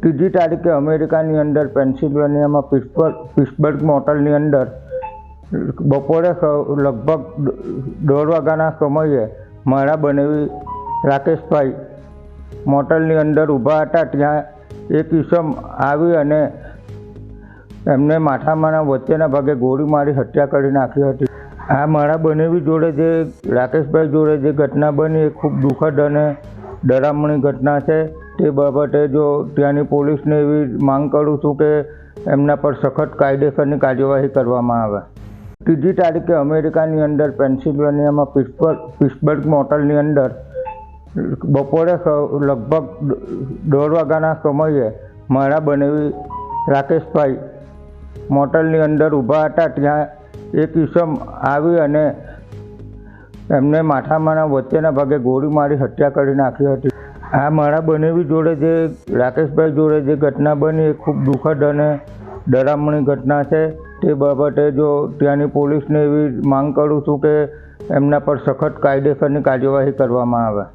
ત્રીજી તારીખે અમેરિકાની અંદર પેન્સિલ્વેનિયામાં પિટ્સબર્ગ મોટલની અંદર બપોરે લગભગ 1:30 વાગ્યાના સમયે મારા બનેવી રાકેશભાઈ મોટલની અંદર ઊભા હતા। ત્યાં એક ઈસમ આવી અને એમને માથામાં વચ્ચેના ભાગે ગોળી મારી હત્યા કરી નાખી હતી। આ મારા બનેવી જોડે જે રાકેશભાઈ જોડે જે ઘટના બની એ ખૂબ દુઃખદ અને ડરામણી ઘટના છે। તે બાબતે જો ત્યાંની પોલીસને એવી માંગ કરું છું કે એમના પર સખત કાયદેસરની કાર્યવાહી કરવામાં આવે। ત્રીજી તારીખે અમેરિકાની અંદર પેન્સિલ્વેનિયામાં પિટ્સબર્ગ મોટલની અંદર બપોરે લગભગ 1:30 વાગ્યાના સમયે મારા બનેવી રાકેશભાઈ મોટલની અંદર ઊભા હતા। ત્યાં એક ઈસમ આવી અને એમને માથામાં વચ્ચેના ભાગે ગોળી મારી હત્યા કરી નાખી હતી। આ મારા બનેવી જોડે જે રાકેશભાઈ જોડે જે ઘટના બની એ ખૂબ દુઃખદ અને ડરામણી ઘટના છે। તે બાબતે જો ત્યાંની પોલીસને એવી માંગ કરું છું કે એમના પર સખત કાયદેસરની કાર્યવાહી કરવામાં આવે।